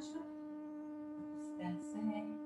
acho. Descansem.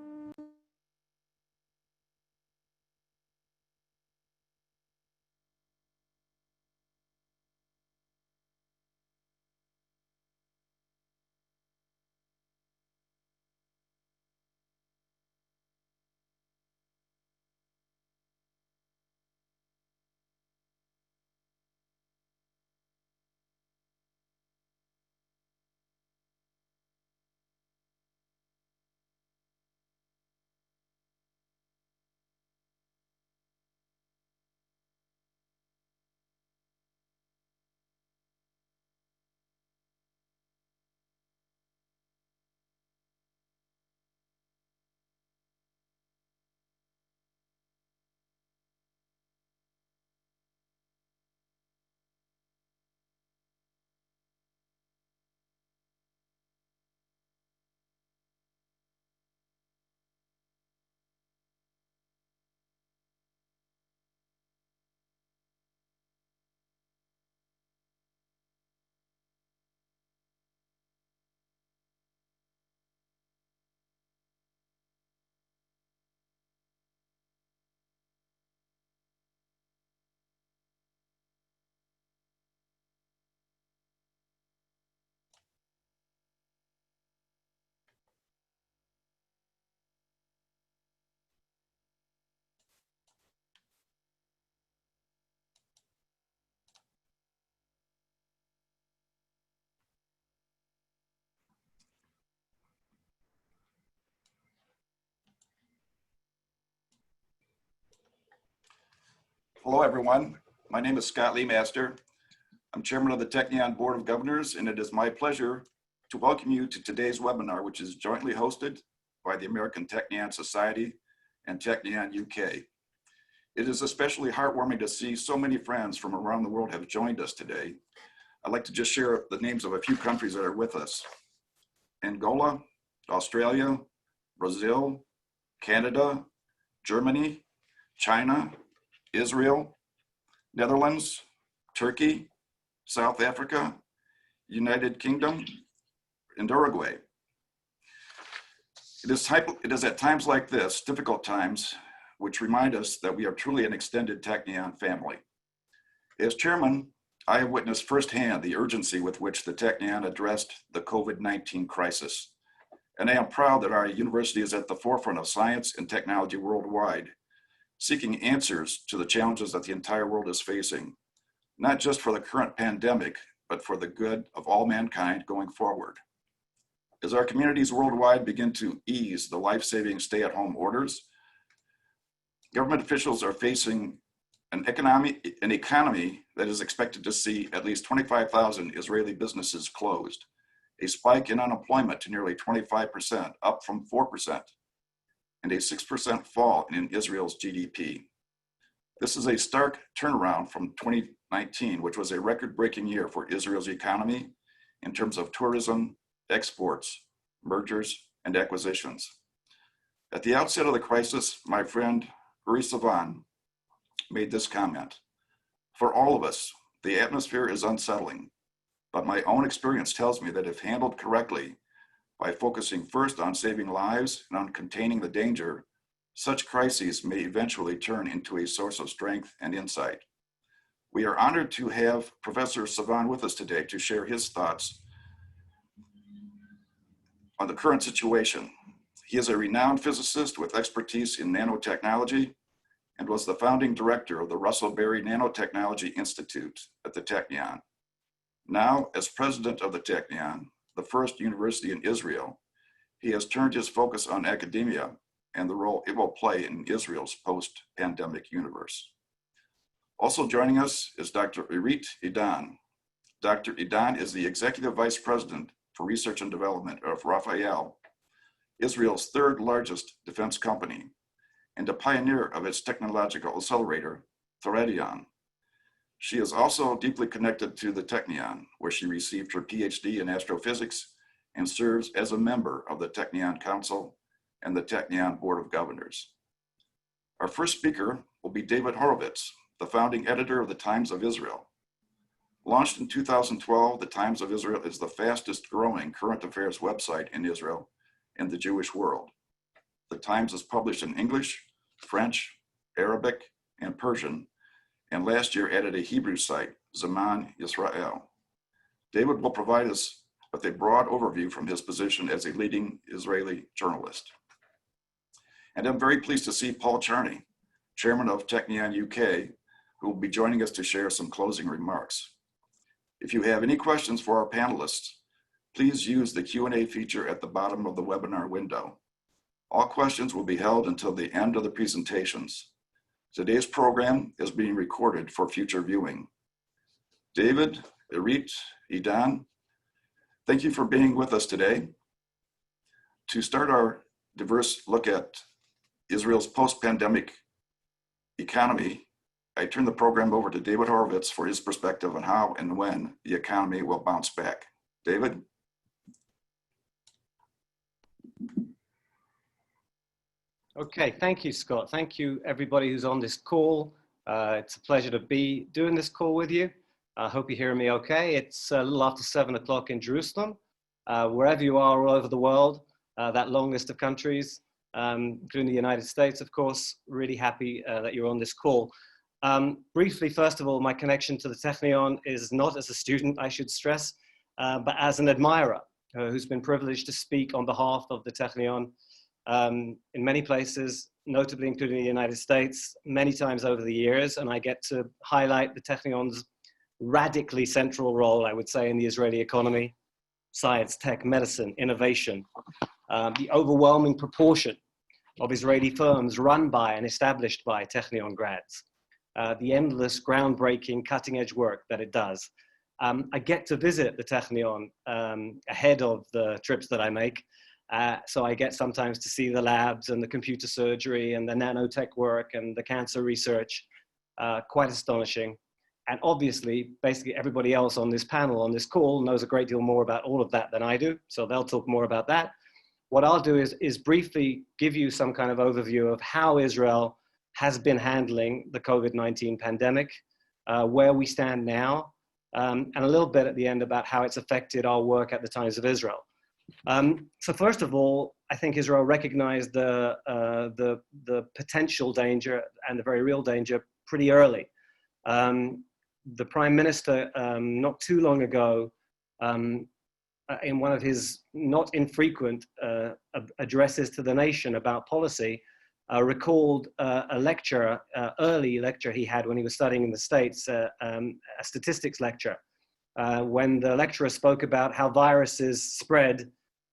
Hello, everyone. My name is Scott Leemaster. I'm chairman of the Technion Board of Governors, and it is my pleasure to welcome you to today's webinar, which is jointly hosted by the American Technion Society and Technion UK. It is especially heartwarming to see so many friends from around the world have joined us today. I'd like to just share the names of a few countries that are with us: Angola, Australia, Brazil, Canada, Germany, China, Israel, Netherlands, Turkey, South Africa, United Kingdom, and Uruguay. It is at times like this, difficult times, which remind us that we are truly an extended Technion family. As chairman, I have witnessed firsthand the urgency with which the Technion addressed the COVID-19 crisis. And I am proud that our university is at the forefront of science and technology worldwide, seeking answers to the challenges that the entire world is facing, not just for the current pandemic, but for the good of all mankind going forward. As our communities worldwide begin to ease the life-saving stay-at-home orders, government officials are facing an economy that is expected to see at least 25,000 Israeli businesses closed, a spike in unemployment to nearly 25%, up from 4%, and a 6% fall in Israel's GDP. This is a stark turnaround from 2019, which was a record-breaking year for Israel's economy in terms of tourism, exports, mergers, and acquisitions. At the outset of the crisis, my friend Uri Sivan made this comment: "For all of us, the atmosphere is unsettling, but my own experience tells me that if handled correctly, by focusing first on saving lives and on containing the danger, such crises may eventually turn into a source of strength and insight." We are honored to have Professor Sivan with us today to share his thoughts on the current situation. He is a renowned physicist with expertise in nanotechnology and was the founding director of the Russell Berry Nanotechnology Institute at the Technion. Now, as president of the Technion, the first university in Israel, he has turned his focus on academia and the role it will play in Israel's post-pandemic universe. Also joining us is Dr. Irit Idan. Dr. Idan is the Executive Vice President for Research and Development of Rafael, Israel's third largest defense company, and a pioneer of its technological accelerator, Technion. She is also deeply connected to the Technion, where she received her PhD in astrophysics and serves as a member of the Technion Council and the Technion Board of Governors. Our first speaker will be David Horowitz, the founding editor of the Times of Israel. Launched in 2012, the Times of Israel is the fastest growing current affairs website in Israel and the Jewish world. The Times is published in English, French, Arabic, and Persian, and last year added a Hebrew site, Zaman Yisrael. David will provide us with a broad overview from his position as a leading Israeli journalist. And I'm very pleased to see Paul Charney, chairman of Technion UK, who will be joining us to share some closing remarks. If you have any questions for our panelists, please use the Q&A feature at the bottom of the webinar window. All questions will be held until the end of the presentations. Today's program is being recorded for future viewing. David, Irit, Idan, thank you for being with us today. To start our diverse look at Israel's post-pandemic economy, I turn the program over to David Horowitz for his perspective on how and when the economy will bounce back. David? Okay, thank you, Scott. Thank you, everybody who's on this call. It's a pleasure to be doing this call with you. I hope you hear me okay. It's a little after 7 o'clock in Jerusalem. Wherever you are all over the world, that long list of countries, including the United States, of course, really happy that you're on this call. Briefly, first of all, my connection to the Technion is not as a student, I should stress, but as an admirer who's been privileged to speak on behalf of the Technion in many places, notably including the United States, many times over the years, and I get to highlight the Technion's radically central role, I would say, in the Israeli economy, science, tech, medicine, innovation, the overwhelming proportion of Israeli firms run by and established by Technion grads, the endless groundbreaking cutting-edge work that it does. I get to visit the Technion ahead of the trips that I make. So I get sometimes to see the labs and the computer surgery and the nanotech work and the cancer research, quite astonishing. And obviously, basically everybody else on this panel, on this call, knows a great deal more about all of that than I do. So they'll talk more about that. What I'll do is briefly give you some kind of overview of how Israel has been handling the COVID-19 pandemic, where we stand now, and a little bit at the end about how it's affected our work at the Times of Israel. So first of all, I think Israel recognized the potential danger and the very real danger pretty early. The Prime Minister, not too long ago, in one of his not infrequent addresses to the nation about policy, recalled a lecture, early lecture he had when he was studying in the States, a statistics lecture, when the lecturer spoke about how viruses spread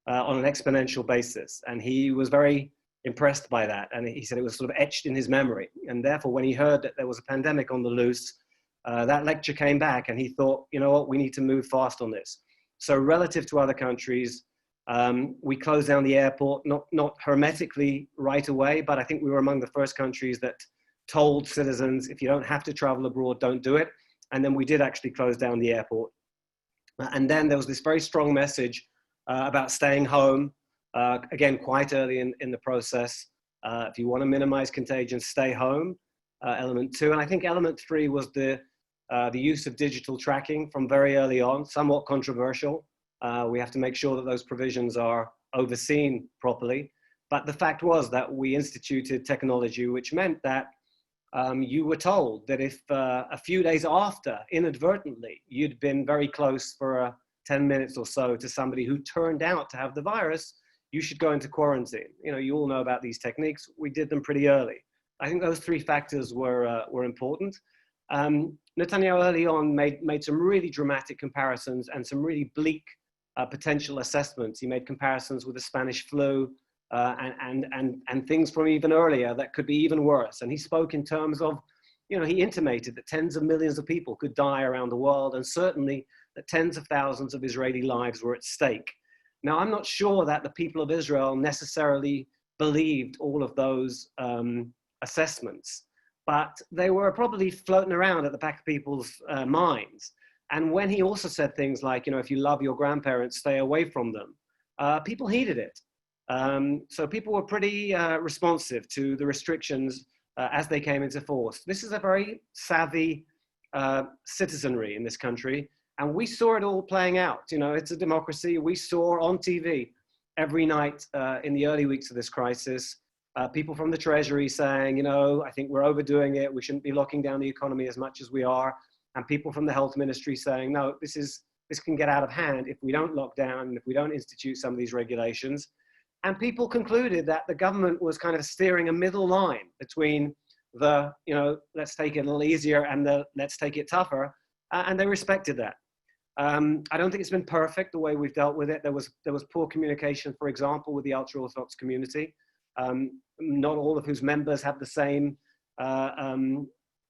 on an exponential basis. And he was very impressed by that. And he said it was sort of etched in his memory. And therefore, when he heard that there was a pandemic on the loose, that lecture came back and he thought, you know what, we need to move fast on this. So relative to other countries, we closed down the airport, not hermetically right away, but I think we were among the first countries that told citizens, if you don't have to travel abroad, don't do it. And then we did actually close down the airport. And then there was this very strong message about staying home, again, quite early in the process. If you want to minimize contagion, stay home, element 2. And I think element 3 was the use of digital tracking from very early on, somewhat controversial. We have to make sure that those provisions are overseen properly. But the fact was that we instituted technology, which meant that you were told that if a few days after, inadvertently, you'd been very close for 10 minutes or so to somebody who turned out to have the virus, you should go into quarantine. You know, you all know about these techniques. We did them pretty early. I think those 3 factors were important. Netanyahu early on made some really dramatic comparisons and some really bleak potential assessments. He made comparisons with the Spanish flu and things from even earlier that could be even worse. And he spoke in terms of, you know, he intimated that tens of millions of people could die around the world, and certainly that tens of thousands of Israeli lives were at stake. Now, I'm not sure that the people of Israel necessarily believed all of those assessments, but they were probably floating around at the back of people's minds. And when he also said things like, you know, if you love your grandparents, stay away from them, people heeded it. So people were pretty responsive to the restrictions as they came into force. This is a very savvy citizenry in this country. And we saw it all playing out. You know, it's a democracy. We saw on TV every night in the early weeks of this crisis, people from the Treasury saying, you know, I think we're overdoing it. We shouldn't be locking down the economy as much as we are. And people from the health ministry saying, no, this can get out of hand if we don't lock down and if we don't institute some of these regulations. And people concluded that the government was kind of steering a middle line between the, you know, let's take it a little easier and the let's take it tougher. And they respected that. I don't think it's been perfect the way we've dealt with it. There was poor communication, for example, with the ultra-Orthodox community, not all of whose members have the same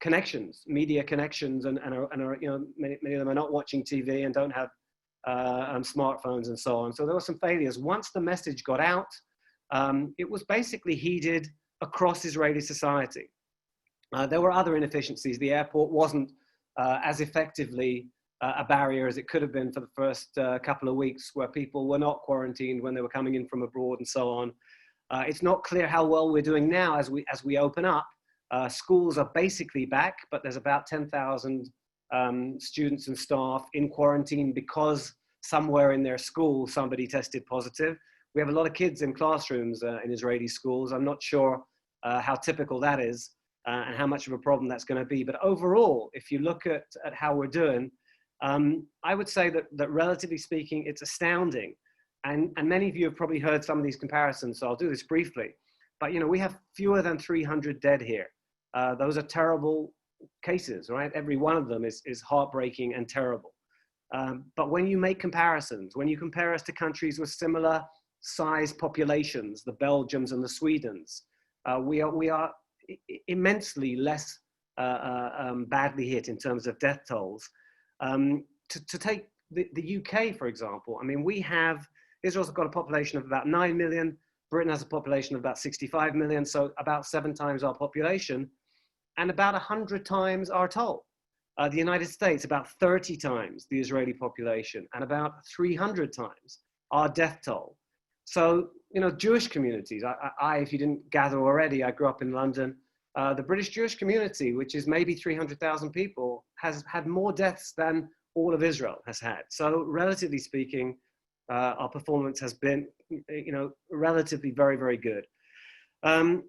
connections, media connections, and are, you know, many of them are not watching TV and don't have smartphones and so on. So there were some failures. Once the message got out, it was basically heeded across Israeli society. There were other inefficiencies. The airport wasn't as effectively a barrier as it could have been for the first couple of weeks, where people were not quarantined when they were coming in from abroad and so on. It's not clear how well we're doing now as we open up. Schools are basically back, but there's about 10,000 students and staff in quarantine because somewhere in their school somebody tested positive. We have a lot of kids in classrooms in Israeli schools. I'm not sure how typical that is and how much of a problem that's going to be. But overall, if you look at how we're doing, I would say that relatively speaking, it's astounding. And many of you have probably heard some of these comparisons, so I'll do this briefly. But, you know, we have fewer than 300 dead here. Those are terrible cases, right? Every one of them is heartbreaking and terrible. But when you make comparisons, when you compare us to countries with similar size populations, the Belgiums and the Swedens, we are immensely less badly hit in terms of death tolls. To take the UK, for example, I mean, Israel's got a population of about 9 million, Britain has a population of about 65 million, so about 7 times our population, and about 100 times our toll. The United States, about 30 times the Israeli population, and about 300 times our death toll. So, you know, Jewish communities, if you didn't gather already, I grew up in London. The British Jewish community, which is maybe 300,000 people, has had more deaths than all of Israel has had. So relatively speaking, our performance has been, you know, relatively very, very good.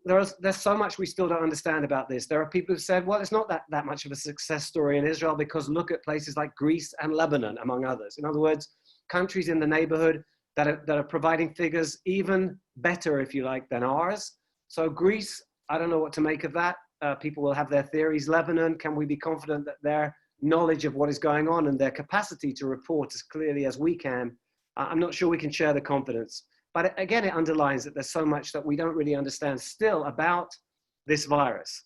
There's so much we still don't understand about this. There are people who've said, well, it's not that much of a success story in Israel because look at places like Greece and Lebanon, among others. In other words, countries in the neighborhood that are providing figures even better, if you like, than ours. So Greece, I don't know what to make of that. People will have their theories. Lebanon, can we be confident that their knowledge of what is going on and their capacity to report as clearly as we can? I'm not sure we can share the confidence. But again, it underlines that there's so much that we don't really understand still about this virus.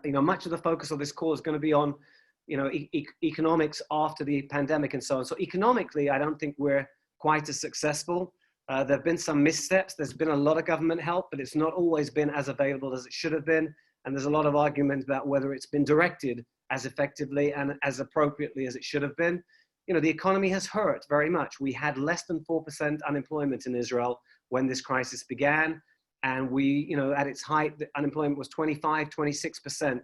You know, much of the focus of this call is going to be on, you know, economics after the pandemic and so on. So economically, I don't think we're quite as successful. There have been some missteps. There's been a lot of government help, but it's not always been as available as it should have been. And there's a lot of argument about whether it's been directed as effectively and as appropriately as it should have been. You know, the economy has hurt very much. We had less than 4% unemployment in Israel when this crisis began. And we, you know, at its height, the unemployment was 25, 26%.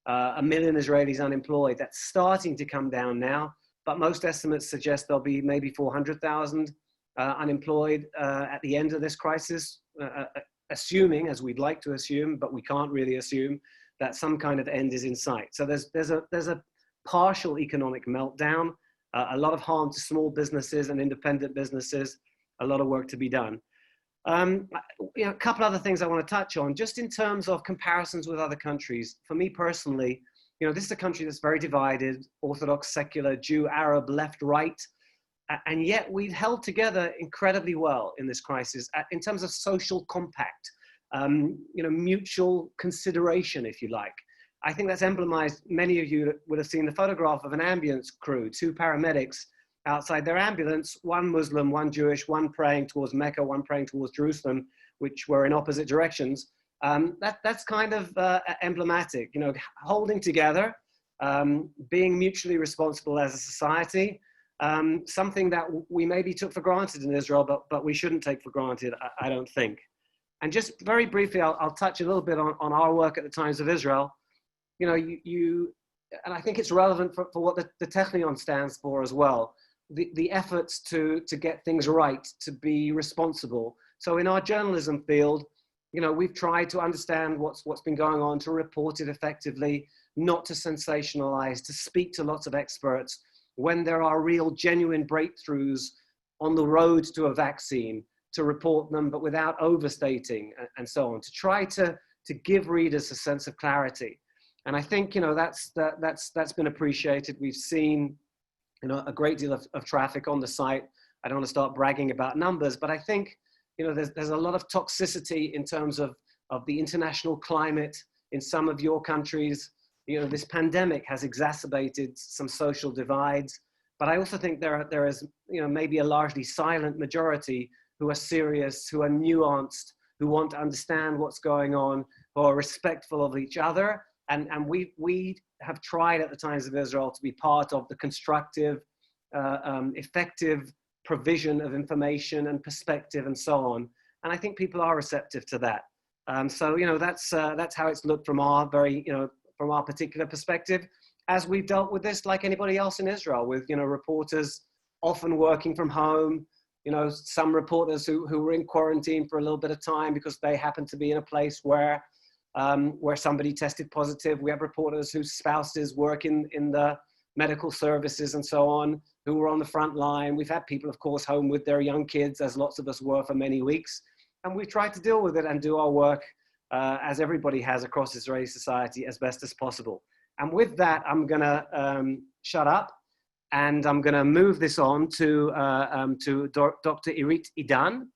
A million Israelis unemployed. That's starting to come down now. But most estimates suggest there'll be maybe 400,000 unemployed at the end of this crisis, assuming, as we'd like to assume, but we can't really assume, that some kind of end is in sight. So there's a partial economic meltdown. A lot of harm to small businesses and independent businesses, a lot of work to be done. You know, a couple other things I want to touch on, just in terms of comparisons with other countries. For me personally, you know, this is a country that's very divided, Orthodox, secular, Jew, Arab, left, right, and yet we've held together incredibly well in this crisis in terms of social compact, you know, mutual consideration, if you like. I think that's emblemized. Many of you would have seen the photograph of an ambulance crew, 2 paramedics outside their ambulance, one Muslim, one Jewish, one praying towards Mecca, one praying towards Jerusalem, which were in opposite directions. That's kind of emblematic, you know, holding together, being mutually responsible as a society, something that we maybe took for granted in Israel, but we shouldn't take for granted, I don't think. And just very briefly, I'll touch a little bit on our work at the Times of Israel. You know, and I think it's relevant for what the Technion stands for as well, the efforts to get things right, to be responsible. So in our journalism field, you know, we've tried to understand what's been going on, to report it effectively, not to sensationalize, to speak to lots of experts when there are real, genuine breakthroughs on the road to a vaccine, to report them, but without overstating and so on, to try to give readers a sense of clarity. And I think, you know, that's been appreciated. We've seen, you know, a great deal of traffic on the site. I don't want to start bragging about numbers, but I think, you know, there's a lot of toxicity in terms of the international climate in some of your countries. You know, this pandemic has exacerbated some social divides, but I also think there is, you know, maybe a largely silent majority who are serious, who are nuanced, who want to understand what's going on, who are respectful of each other. And we have tried at the Times of Israel to be part of the constructive, effective provision of information and perspective and so on. And I think people are receptive to that. So, you know, that's how it's looked from our from our particular perspective, as we've dealt with this like anybody else in Israel, with, you know, reporters often working from home, you know, some reporters who were in quarantine for a little bit of time because they happened to be in a place where somebody tested positive. We have reporters whose spouses work in the medical services and so on, who were on the front line. We've had people, of course, home with their young kids, as lots of us were for many weeks. And we've tried to deal with it and do our work, as everybody has across Israeli society, as best as possible. And with that, I'm going to shut up, and I'm going to move this on to Dr. Irit Idan,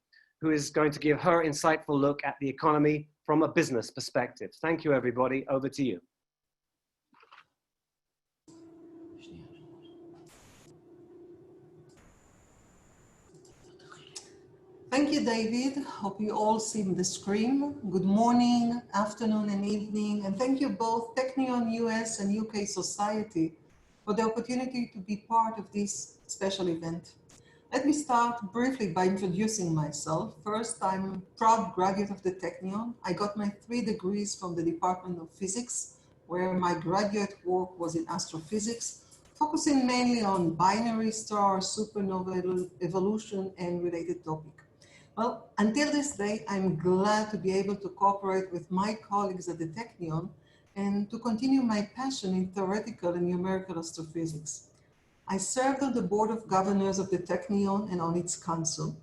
who is going to give her insightful look at the economy from a business perspective. Thank you, everybody. Over to you. Thank you, David. Hope you all see the screen. Good morning, afternoon, and evening. And thank you both Technion US and UK Society for the opportunity to be part of this special event. Let me start briefly by introducing myself. First, I'm a proud graduate of the Technion. I got my 3 degrees from the Department of Physics, where my graduate work was in astrophysics, focusing mainly on binary stars, supernova evolution, and related topics. Well, until this day, I'm glad to be able to cooperate with my colleagues at the Technion and to continue my passion in theoretical and numerical astrophysics. I served on the board of governors of the Technion and on its council.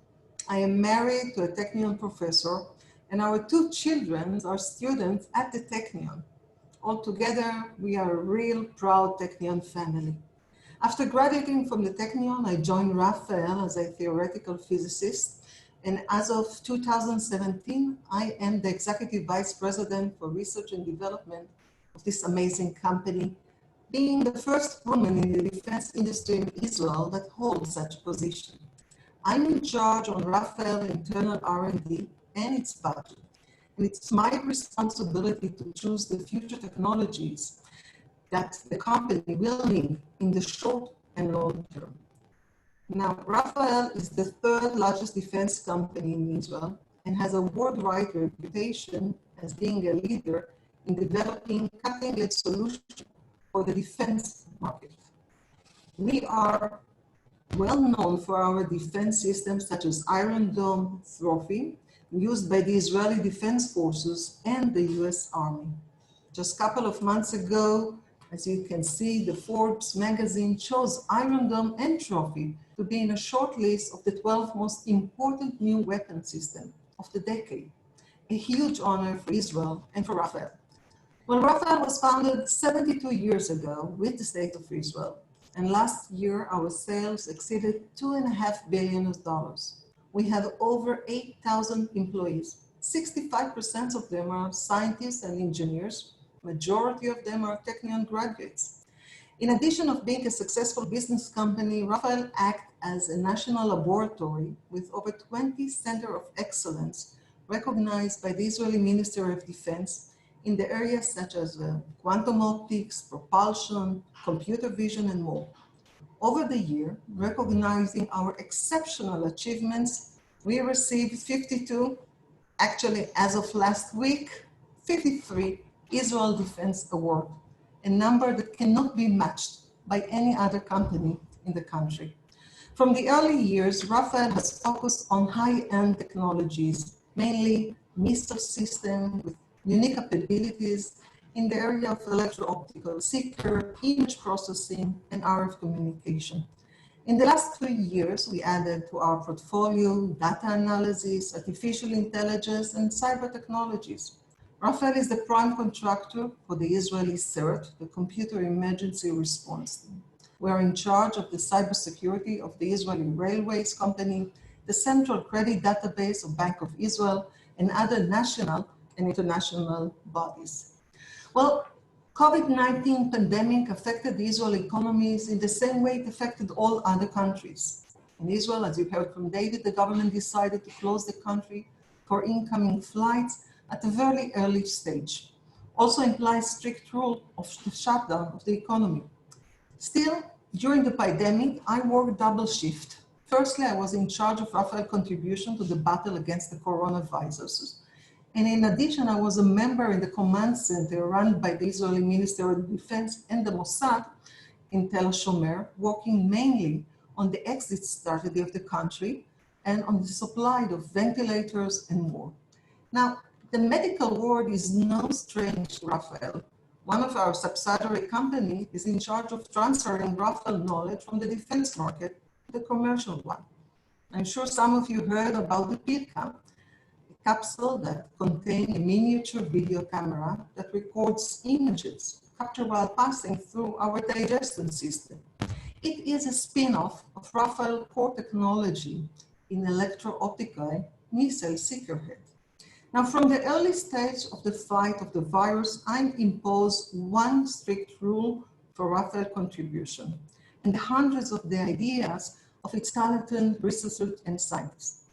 I am married to a Technion professor, and our 2 children are students at the Technion. Altogether, we are a real proud Technion family. After graduating from the Technion, I joined Raphael as a theoretical physicist. And as of 2017, I am the Executive Vice President for Research and Development of this amazing company, being the first woman in the defense industry in Israel that holds such position. I'm in charge on Raphael internal R&D and its budget. And it's my responsibility to choose the future technologies that the company will need in the short and long term. Now, Raphael is the 3rd largest defense company in Israel and has a worldwide reputation as being a leader in developing cutting-edge solutions for the defense market. We are well known for our defense systems such as Iron Dome trophy, used by the Israeli Defense Forces and the US Army. Just a couple of months ago, as you can see, the Forbes magazine chose Iron Dome and Trophy to be in a short list of the 12 most important new weapon systems of the decade. A huge honor for Israel and for Raphael. Well, Raphael was founded 72 years ago with the State of Israel. And last year, our sales exceeded $2.5 billion. We have over 8,000 employees. 65% of them are scientists and engineers. Majority of them are Technion graduates. In addition of being a successful business company, Raphael acts as a national laboratory with over 20 centers of excellence recognized by the Israeli Ministry of Defense in the areas such as quantum optics, propulsion, computer vision, and more. Over the year, recognizing our exceptional achievements, we received 52, actually as of last week, 53 Israel Defense Award. a number that cannot be matched by any other company in the country. From the early years, Rafael has focused on high-end technologies, mainly MiSTer system with unique capabilities in the area of electro-optical, seeker, image processing, and RF communication. In the last 3 years, we added to our portfolio data analysis, artificial intelligence, and cyber technologies. Rafael is the prime contractor for the Israeli CERT, the Computer Emergency Response Team. We are in charge of the cybersecurity of the Israeli Railways Company, the Central Credit Database of Bank of Israel, and other national and international bodies. Well, COVID-19 pandemic affected the Israeli economies in the same way it affected all other countries. In Israel, as you heard from David, the government decided to close the country for incoming flights at a very early stage. Also implies strict rule of the shutdown of the economy. Still, during the pandemic, I worked double shift. Firstly, I was in charge of Rafael's contribution to the battle against the coronavirus. And in addition, I was a member in the command center run by the Israeli Ministry of Defense and the Mossad in Tel HaShomer, working mainly on the exit strategy of the country and on the supply of ventilators and more. Now, the medical world is no strange to Rafael. One of our subsidiary companies is in charge of transferring Rafael knowledge from the defense market to the commercial one. I'm sure some of you heard about the PIRCAM, a capsule that contains a miniature video camera that records images captured while passing through our digestion system. It is a spin-off of Rafael core technology in electro-optical missile seeker head. Now, from the early stage of the fight of the virus, I imposed one strict rule for Rafael contribution and hundreds of the ideas of its talented researchers and scientists.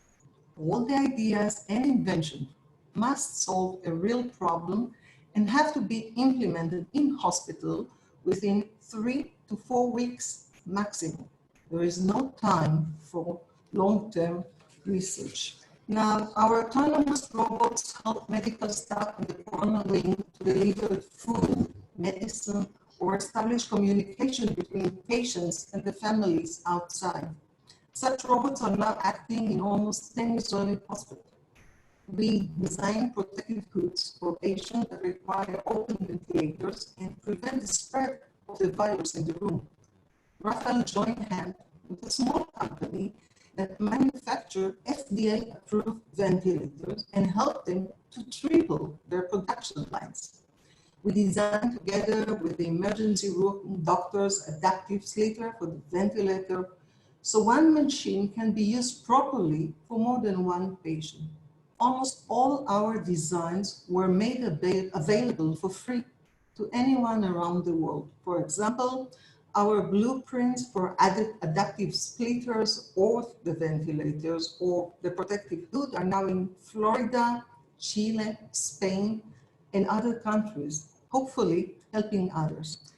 All the ideas and inventions must solve a real problem and have to be implemented in hospital within 3 to 4 weeks maximum. There is no time for long-term research. Now, our autonomous robots help medical staff in the corona wing to deliver food, medicine, or establish communication between patients and the families outside. Such robots are now acting in almost 10 Israeli hospitals. We design protective hoods for patients that require open ventilators and prevent the spread of the virus in the room. Rafael joined hands with a small company that manufacture FDA-approved ventilators and helped them to triple their production lines. We designed together with the emergency room doctors adaptive sleeper for the ventilator, so one machine can be used properly for more than one patient. Almost all our designs were made available for free to anyone around the world. For example, our blueprints for adaptive splitters or the ventilators or the protective hood are now in Florida, Chile, Spain, and other countries, hopefully helping others.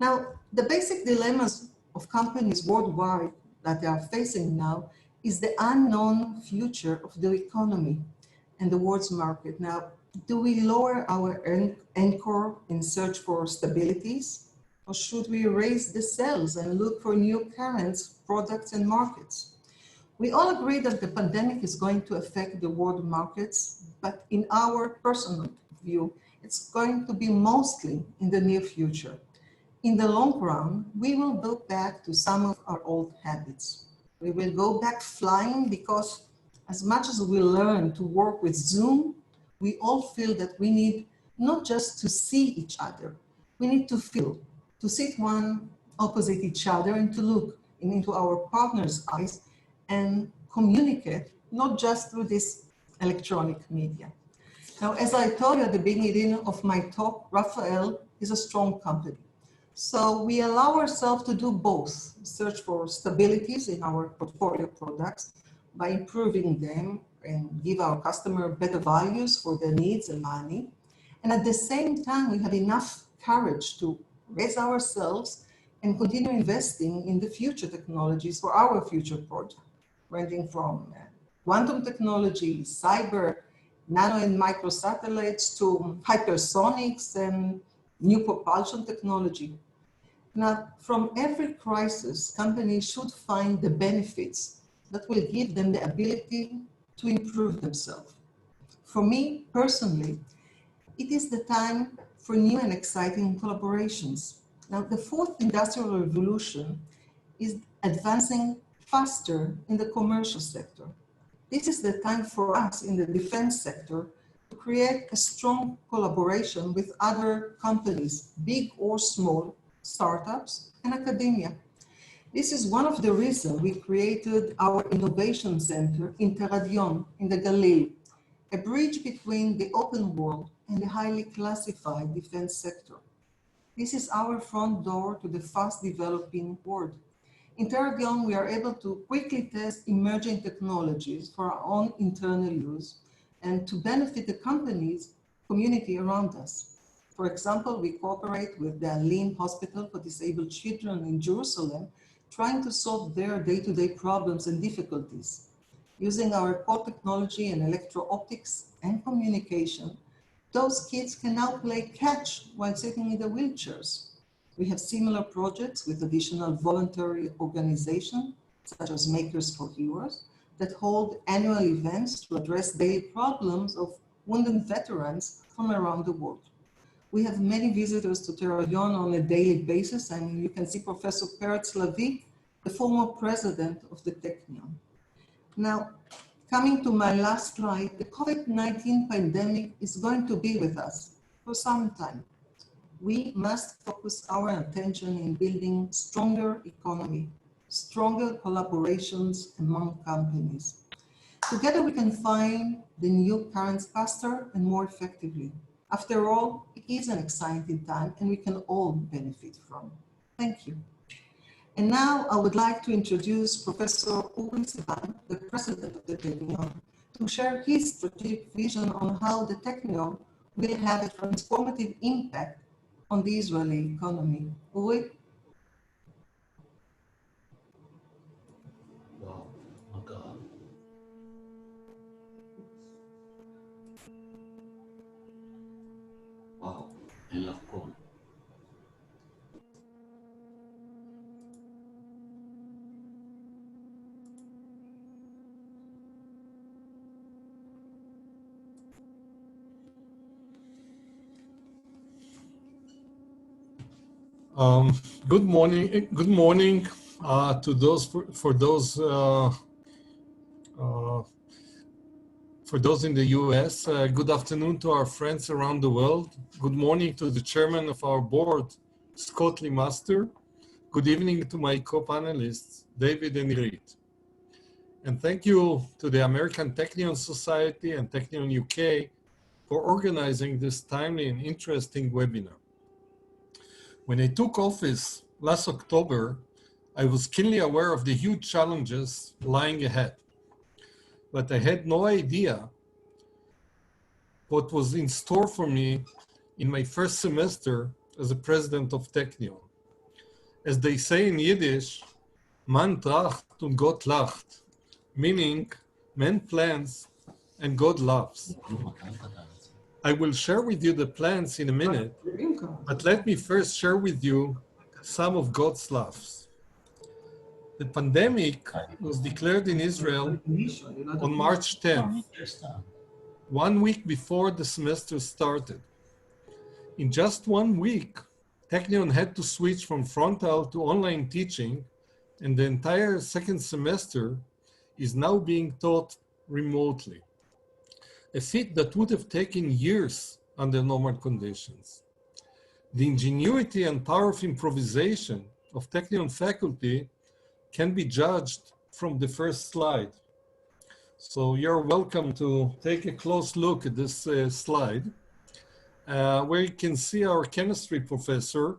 Now, the basic dilemmas of companies worldwide that they are facing now is the unknown future of the economy and the world's market. Now, do we lower our anchor in search for stabilities? Or should we raise the sails and look for new currents, products, and markets? We all agree that the pandemic is going to affect the world markets, but in our personal view, it's going to be mostly in the near future. In the long run, we will go back to some of our old habits. We will go back flying because as much as we learn to work with Zoom, we all feel that we need not just to see each other, we need to feel, to sit one opposite each other and to look into our partner's eyes and communicate, not just through this electronic media. Now, as I told you at the beginning of my talk, Rafael is a strong company. So we allow ourselves to do both, search for stabilities in our portfolio products by improving them and give our customer better values for their needs and money. And at the same time, we have enough courage to raise ourselves and continue investing in the future technologies for our future project, ranging from quantum technology, cyber, nano and micro satellites to hypersonics and new propulsion technology. Now, from every crisis, companies should find the benefits that will give them the ability to improve themselves. For me, personally, it is the time for new and exciting collaborations. Now, the fourth industrial revolution is advancing faster in the commercial sector. This is the time for us in the defense sector to create a strong collaboration with other companies, big or small, startups, and academia. This is one of the reasons we created our innovation center in Teradion in the Galil, a bridge between the open world and the highly classified defense sector. This is our front door to the fast developing world. In Teradion, we are able to quickly test emerging technologies for our own internal use and to benefit the companies, community around us. For example, we cooperate with the Alim Hospital for Disabled Children in Jerusalem, trying to solve their day-to-day problems and difficulties. Using our core technology and electro-optics and communication, those kids can now play catch while sitting in the wheelchairs. We have similar projects with additional voluntary organizations, such as Makers for Heroes, that hold annual events to address daily problems of wounded veterans from around the world. We have many visitors to Teradion on a daily basis, and you can see Professor Peretz Lavi, the former president of the Technion. Now, coming to my last slide, the COVID-19 pandemic is going to be with us for some time. We must focus our attention in building stronger economy, stronger collaborations among companies. Together we can find the new currents faster and more effectively. After all, it is an exciting time and we can all benefit from. Thank you. And now I would like to introduce Professor Uri Sivan, the president of the Technion, to share his strategic vision on how the Technion will have a transformative impact on the Israeli economy. Uri? Wow, my God. Wow, אין לך קול. Good morning. Good morning to those for those in the U.S. Good afternoon to our friends around the world. Good morning to the chairman of our board, Scott Leemaster. Good evening to my co-panelists, David and Irit. And thank you to the American Technion Society and Technion UK for organizing this timely and interesting webinar. When I took office last October, I was keenly aware of the huge challenges lying ahead, but I had no idea what was in store for me in my first semester as a president of Technion. As they say in Yiddish, man tracht und Gott lacht, meaning man plans and God laughs. I will share with you the plans in a minute, but let me first share with you some of God's laughs. The pandemic was declared in Israel on March 10th, 1 week before the semester started. In just 1 week, Technion had to switch from frontal to online teaching, and the entire second semester is now being taught remotely. A feat that would have taken years under normal conditions. The ingenuity and power of improvisation of Technion faculty can be judged from the first slide. So you're welcome to take a close look at this slide, where you can see our chemistry professor,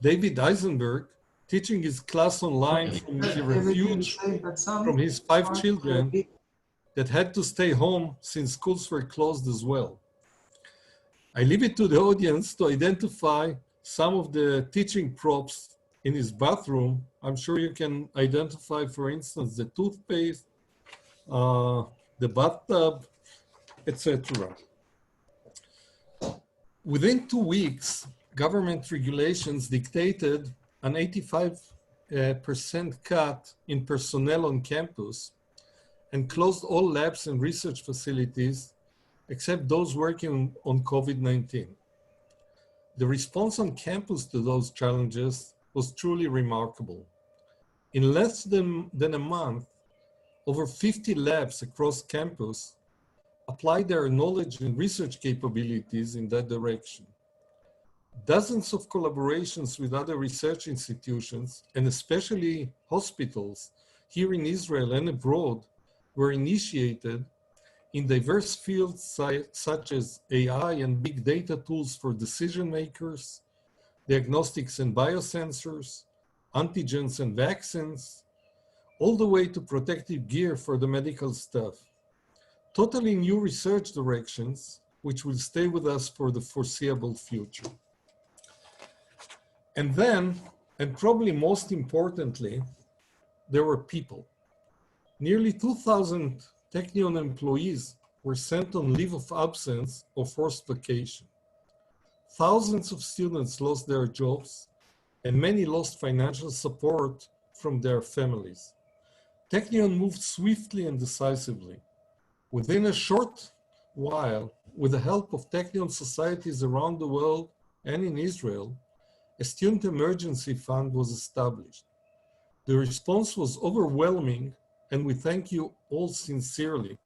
David Eisenberg, teaching his class online from the refuge from his 5 children that had to stay home since schools were closed as well. I leave it to the audience to identify some of the teaching props in his bathroom. I'm sure you can identify, for instance, the toothpaste, the bathtub, etc. Within 2 weeks, government regulations dictated an 85% cut in personnel on campus and closed all labs and research facilities except those working on COVID-19. The response on campus to those challenges was truly remarkable. In less than a month, over 50 labs across campus applied their knowledge and research capabilities in that direction. Dozens of collaborations with other research institutions, and especially hospitals here in Israel and abroad, were initiated in diverse fields such as AI and big data tools for decision makers, diagnostics and biosensors, antigens and vaccines, all the way to protective gear for the medical staff. Totally new research directions, which will stay with us for the foreseeable future. And then, and probably most importantly, there were people. Nearly 2,000 Technion employees were sent on leave of absence or forced vacation. Thousands of students lost their jobs, and many lost financial support from their families. Technion moved swiftly and decisively. Within a short while, with the help of Technion societies around the world and in Israel, a student emergency fund was established. The response was overwhelming, and we thank you all sincerely.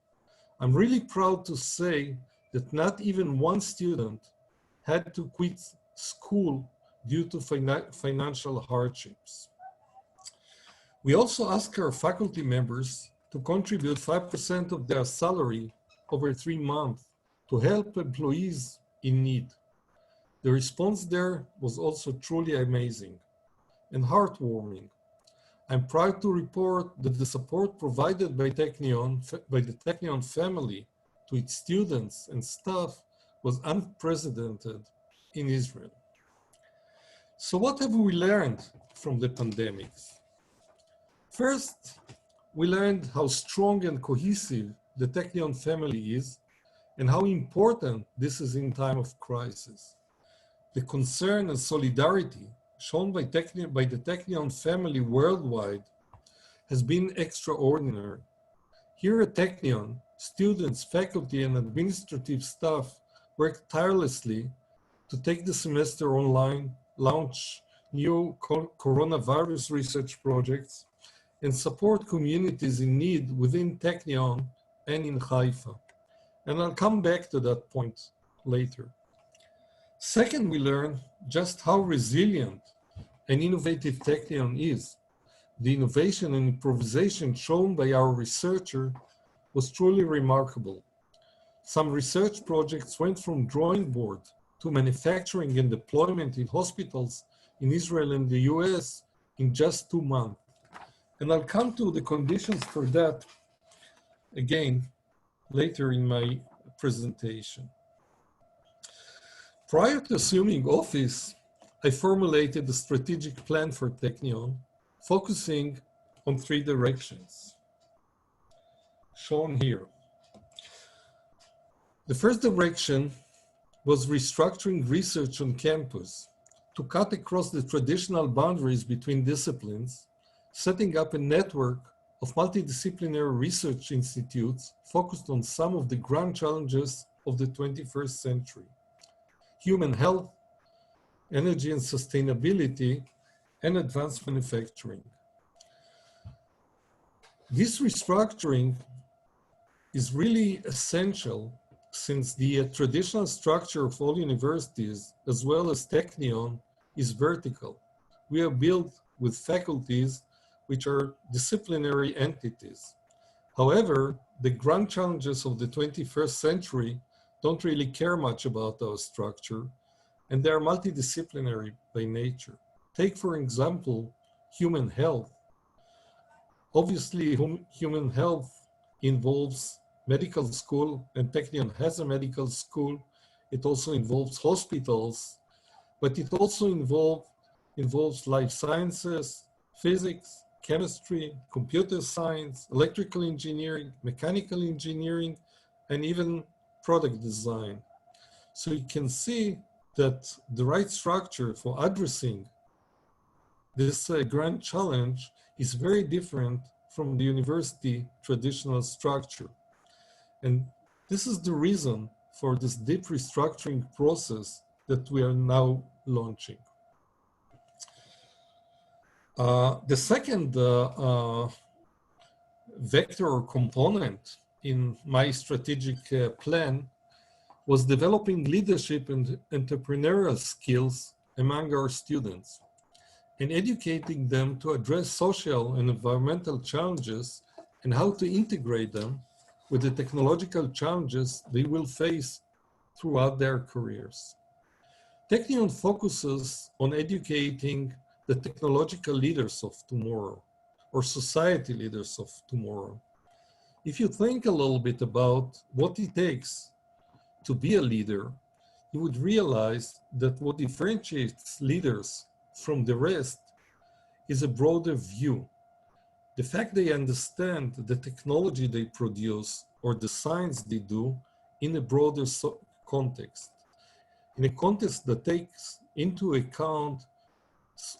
I'm really proud to say that not even one student had to quit school due to financial hardships. We also ask our faculty members to contribute 5% of their salary over 3 months to help employees in need. The response there was also truly amazing and heartwarming. I'm proud to report that the support provided by the Technion family to its students and staff was unprecedented in Israel. So what have we learned from the pandemics? First, we learned how strong and cohesive the Technion family is and how important this is in time of crisis. The concern and solidarity shown by the Technion family worldwide has been extraordinary. Here at Technion, students, faculty, and administrative staff worked tirelessly to take the semester online, launch new coronavirus research projects, and support communities in need within Technion and in Haifa. And I'll come back to that point later. Second, we learned just how resilient and innovative Technion is. The innovation and improvisation shown by our researcher was truly remarkable. Some research projects went from drawing board to manufacturing and deployment in hospitals in Israel and the US in just 2 months. And I'll come to the conditions for that again later in my presentation. Prior to assuming office, I formulated a strategic plan for Technion, focusing on 3 directions, shown here. The first direction was restructuring research on campus to cut across the traditional boundaries between disciplines, setting up a network of multidisciplinary research institutes focused on some of the grand challenges of the 21st century: human health, energy and sustainability, and advanced manufacturing. This restructuring is really essential since the traditional structure of all universities, as well as Technion, is vertical. We are built with faculties which are disciplinary entities. However, the grand challenges of the 21st century don't really care much about our structure, and they are multidisciplinary by nature. Take, for example, human health. Obviously, human health involves medical school, and Technion has a medical school. It also involves hospitals, but it also involves life sciences, physics, chemistry, computer science, electrical engineering, mechanical engineering, and even product design. So you can see that the right structure for addressing this grand challenge is very different from the university traditional structure. And this is the reason for this deep restructuring process that we are now launching. The second vector or component in my strategic plan was developing leadership and entrepreneurial skills among our students and educating them to address social and environmental challenges and how to integrate them with the technological challenges they will face throughout their careers. Technion focuses on educating the technological leaders of tomorrow, or society leaders of tomorrow. If you think a little bit about what it takes to be a leader, you would realize that what differentiates leaders from the rest is a broader view. The fact they understand the technology they produce or the science they do in a broader context, in a context that takes into account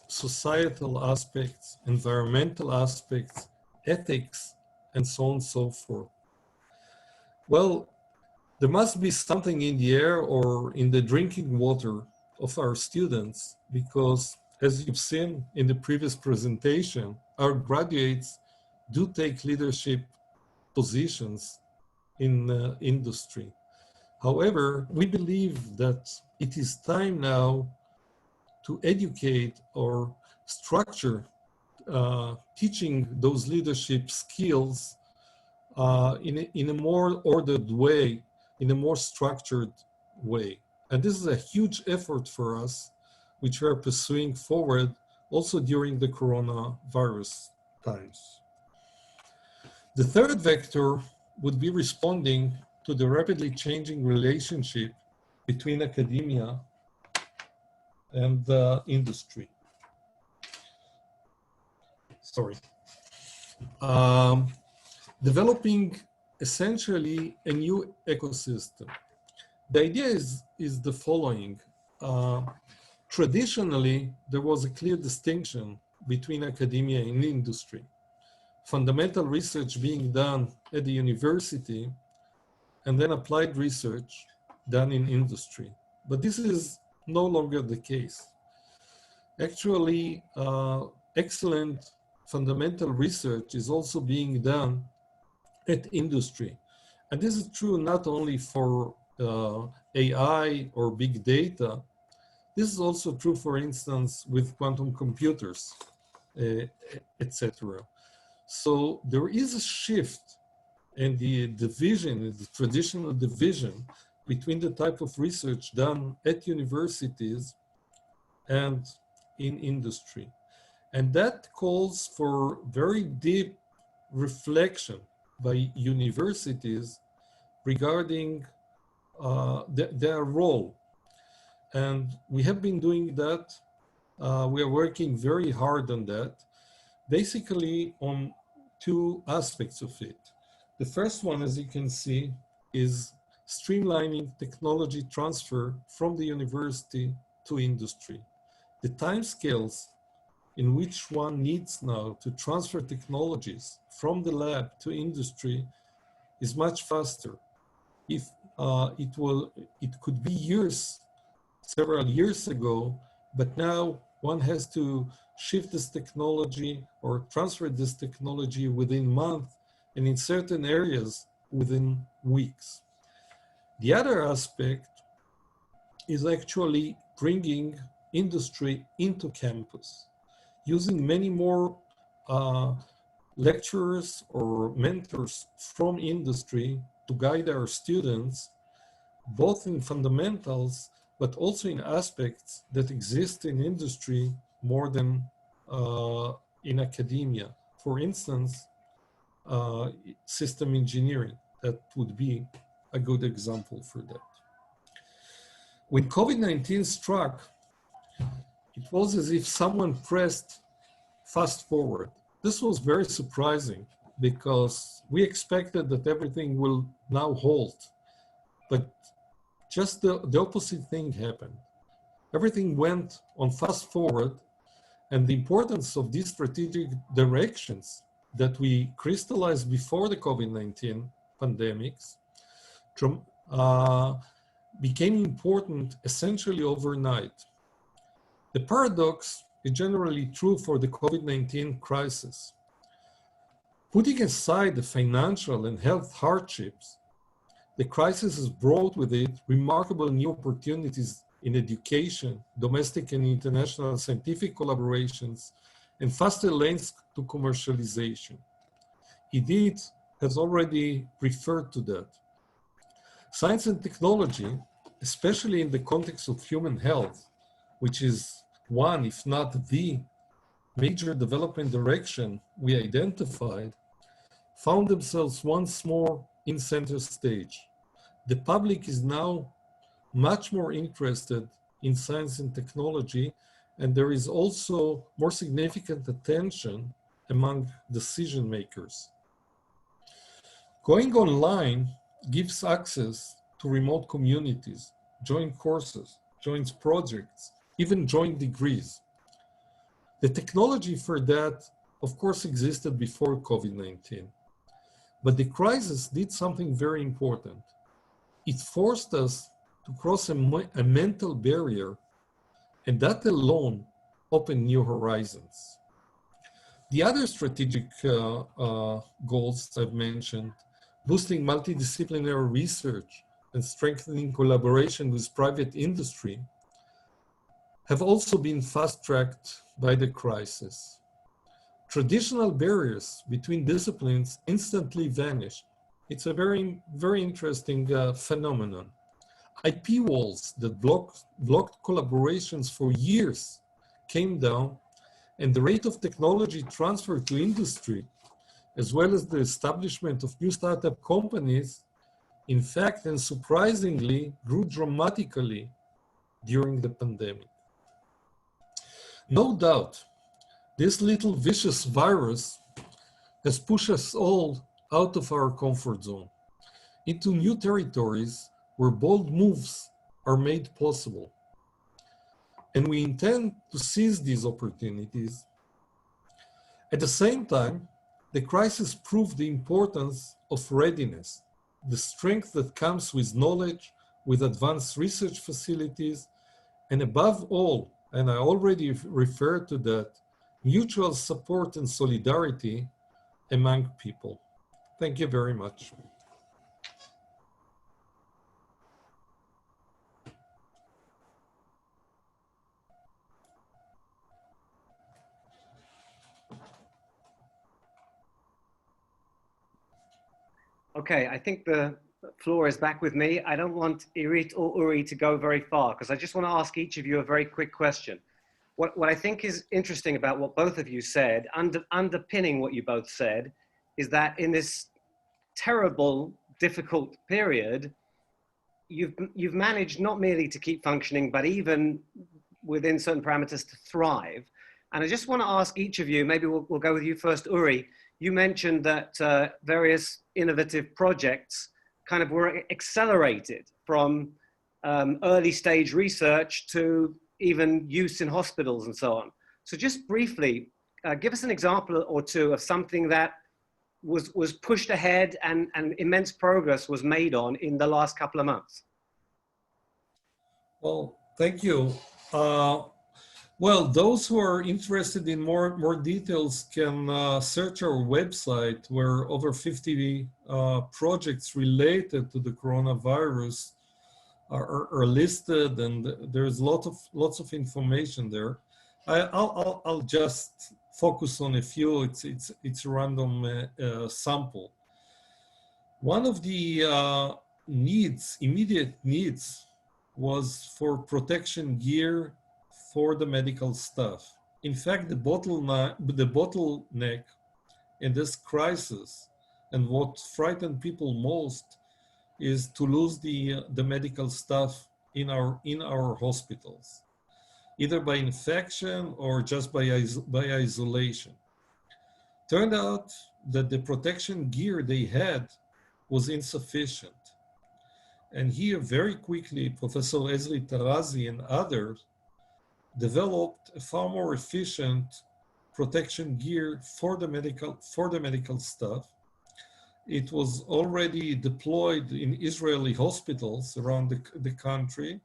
societal aspects, environmental aspects, ethics, and so on and so forth. Well, there must be something in the air or in the drinking water of our students, because as you've seen in the previous presentation, our graduates do take leadership positions in industry. However, we believe that it is time now to educate or structure teaching those leadership skills in a more ordered way, in a more structured way. And this is a huge effort for us, which we are pursuing forward also during the coronavirus times. The third vector would be responding to the rapidly changing relationship between academia and industry. Sorry. Developing essentially a new ecosystem. The idea is the following. Traditionally, there was a clear distinction between academia and industry. Fundamental research being done at the university and then applied research done in industry. But this is no longer the case. Actually, excellent fundamental research is also being done at industry. And this is true not only for AI or big data. This is also true, for instance, with quantum computers, etc. So there is a shift in the division, the traditional division between the type of research done at universities and in industry. And that calls for very deep reflection by universities regarding their role. And we have been doing that. We are working very hard on that, basically on two aspects of it. The first one, as you can see, is streamlining technology transfer from the university to industry. The timescales in which one needs now to transfer technologies from the lab to industry is much faster. If it could be years, several years ago, but now one has to shift this technology or transfer this technology within months, and in certain areas within weeks. The other aspect is actually bringing industry into campus, using many more lecturers or mentors from industry to guide our students, both in fundamentals, but also in aspects that exist in industry more than in academia. For instance, system engineering, that would be a good example for that. When COVID-19 struck, it was as if someone pressed fast forward. This was very surprising because we expected that everything will now halt, but just the opposite thing happened. everything went on fast forward, and the importance of these strategic directions that we crystallized before the COVID-19 pandemics became important essentially overnight. The paradox is generally true for the COVID-19 crisis. Putting aside the financial and health hardships, the crisis has brought with it remarkable new opportunities in education, domestic and international scientific collaborations, and faster lanes to commercialization. Irit has already referred to that. Science and technology, especially in the context of human health, which is one, if not the major development direction we identified, found themselves once more in center stage. The public is now much more interested in science and technology, and there is also more significant attention among decision makers. Going online gives access to remote communities, joint courses, joint projects, even joint degrees. The technology for that, of course, existed before COVID-19. But the crisis did something very important. It forced us to cross a mental barrier, and that alone opened new horizons. The other strategic goals I've mentioned, boosting multidisciplinary research and strengthening collaboration with private industry, have also been fast-tracked by the crisis. Traditional barriers between disciplines instantly vanished. It's a very, very interesting phenomenon. IP walls that blocked collaborations for years came down, and the rate of technology transfer to industry, as well as the establishment of new startup companies, in fact, and surprisingly, grew dramatically during the pandemic. No doubt, this little vicious virus has pushed us all out of our comfort zone into new territories where bold moves are made possible. And we intend to seize these opportunities. At the same time, the crisis proved the importance of readiness, the strength that comes with knowledge, with advanced research facilities, and above all, and I already referred to that, mutual support and solidarity among people. Thank you very much. Okay, I think the floor is back with me. I don't want Irit or Uri to go very far because I just want to ask each of you a very quick question. What I think is interesting about what both of you said, underpinning what you both said, is that in this terrible, difficult period, you've managed not merely to keep functioning, but even within certain parameters to thrive. And I just want to ask each of you, maybe we'll go with you first, Uri. You mentioned that various innovative projects kind of were accelerated from early stage research to even use in hospitals and so on. So just briefly, give us an example or two of something that was pushed ahead and immense progress was made on in the last couple of months. Well, thank you. Well, those who are interested in more details can search our website where over 50 projects related to the coronavirus are listed, and there's lots of information there. I'll just focus on a few. It's a random sample. One of the immediate needs was for protection gear for the medical staff. In fact, the bottleneck in this crisis, and what frightened people most, is to lose the medical staff in our hospitals, either by infection or just by isolation. Turned out that the protection gear they had was insufficient. And here, very quickly, Professor Ezri Tarazi and others developed a far more efficient protection gear for the medical staff. It was already deployed in Israeli hospitals around the country,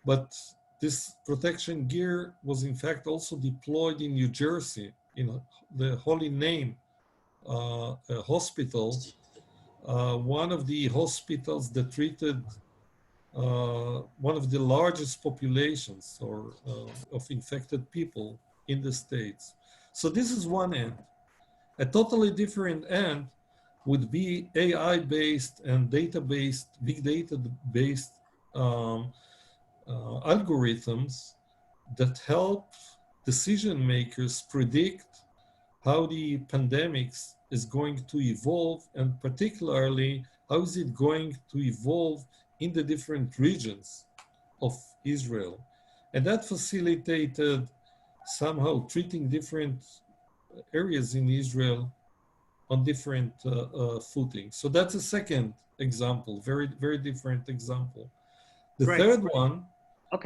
but this protection gear was in fact also deployed in New Jersey, in the Holy Name hospital, one of the hospitals that treated one of the largest populations of infected people in the States. So this is one end. A totally different end would be AI-based and data-based, big data-based algorithms that help decision makers predict how the pandemics is going to evolve, and particularly how is it going to evolve in the different regions of Israel. And that facilitated somehow treating different areas in Israel on different footing. So that's a second example, very, very different example. The Great. third one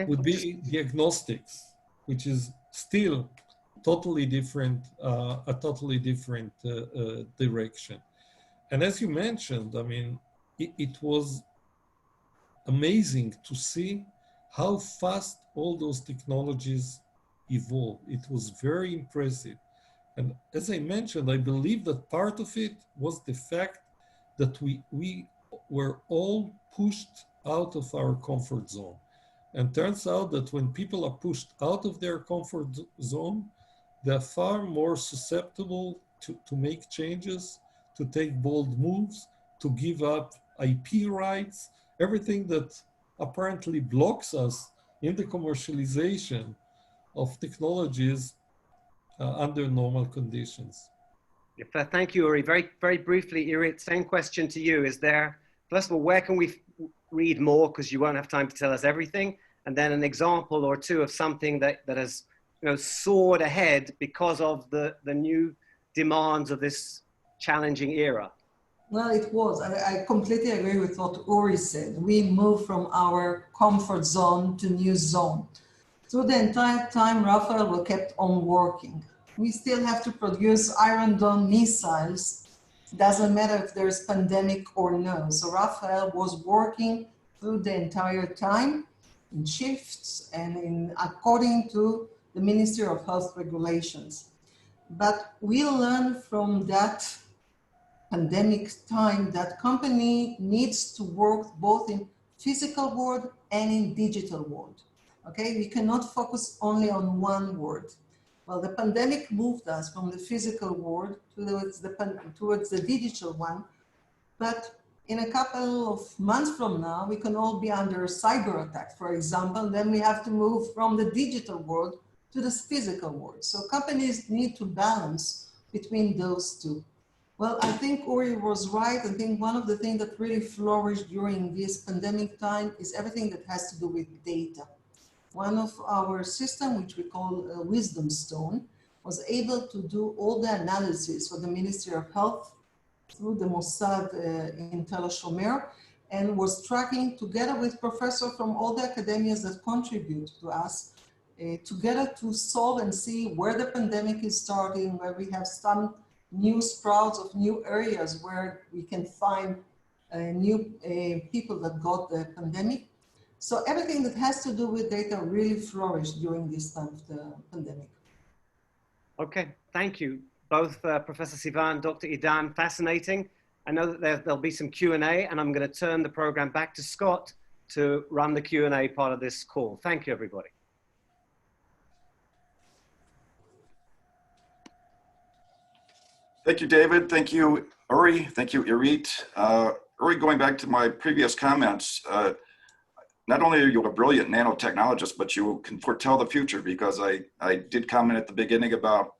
would Just be diagnostics, which is still totally different, a totally different direction. And as you mentioned, I mean, it was amazing to see how fast all those technologies evolve. It was very impressive. And as I mentioned, I believe that part of it was the fact that we were all pushed out of our comfort zone. And turns out that when people are pushed out of their comfort zone, they're far more susceptible to make changes, to take bold moves, to give up IP rights, everything that apparently blocks us in the commercialization of technologies under normal conditions. thank you, Uri. Very, very briefly, Irit, same question to you. Is there, first of all, where can we read more? Because you won't have time to tell us everything. And then an example or two of something that has soared ahead because of the new demands of this challenging era. Well, it was. I completely agree with what Uri said. We moved from our comfort zone to new zone. Through the entire time, Rafael kept on working. We still have to produce Iron Dome missiles. Doesn't matter if there's pandemic or no. So Rafael was working through the entire time in shifts and according to the Ministry of Health regulations. But we learned from that pandemic time that company needs to work both in physical world and in digital world. Okay, we cannot focus only on one world. Well, the pandemic moved us from the physical world towards the digital one, but in a couple of months from now, we can all be under a cyber attack, for example, then we have to move from the digital world to the physical world. So companies need to balance between those two. Well, I think Uri was right. I think one of the things that really flourished during this pandemic time is everything that has to do with data. One of our system, which we call Wisdom Stone, was able to do all the analysis for the Ministry of Health through the Mossad in Tel HaShomer, and was tracking together with professors from all the academias that contribute to us, together to solve and see where the pandemic is starting, where we have some new sprouts of new areas where we can find new people that got the pandemic. So everything that has to do with data really flourished during this time of the pandemic. Okay, thank you. Both Professor Sivan, Dr. Idan, fascinating. I know that there'll be some Q&A, and I'm going to turn the program back to Scott to run the Q&A part of this call. Thank you, everybody. Thank you, David. Thank you, Uri. Thank you, Irit. Uri, going back to my previous comments, not only are you a brilliant nanotechnologist, but you can foretell the future, because I did comment at the beginning about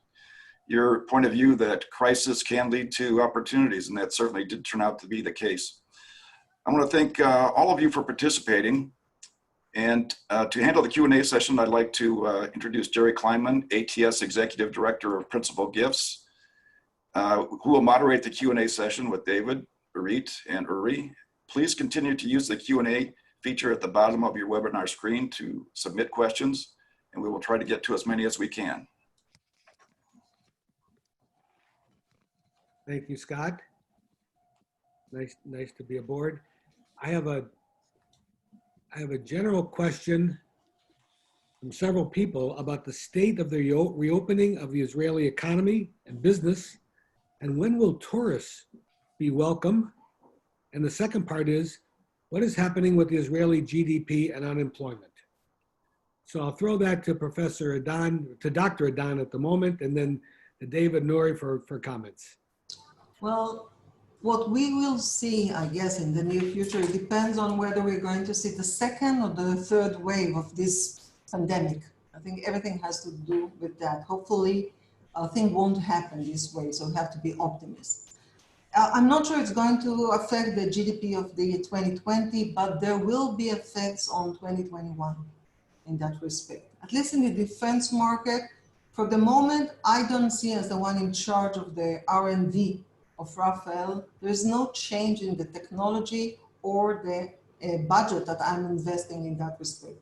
your point of view that crisis can lead to opportunities, and that certainly did turn out to be the case. I want to thank all of you for participating. And to handle the Q&A session, I'd like to introduce Jerry Kleinman, ATS Executive Director of Principal Gifts, who will moderate the Q&A session with David, Irit, and Uri. Please continue to use the Q&A feature at the bottom of your webinar screen to submit questions. and we will try to get to as many as we can. Thank you, Scott. Nice to be aboard. I have a general question from several people about the state of the reopening of the Israeli economy and business, and when will tourists be welcome? And the second part is, what is happening with the Israeli GDP and unemployment? So I'll throw that to Professor Idan, to Dr. Idan at the moment, and then to David Nuri for comments. Well, what we will see, I guess, in the near future, it depends on whether we're going to see the second or the third wave of this pandemic. I think everything has to do with that. Hopefully, things won't happen this way, so we have to be optimists. I'm not sure it's going to affect the GDP of the 2020, but there will be effects on 2021 in that respect. At least in the defense market, for the moment, I don't see as the one in charge of the R&D of Rafael, there is no change in the technology or the budget that I'm investing in that respect.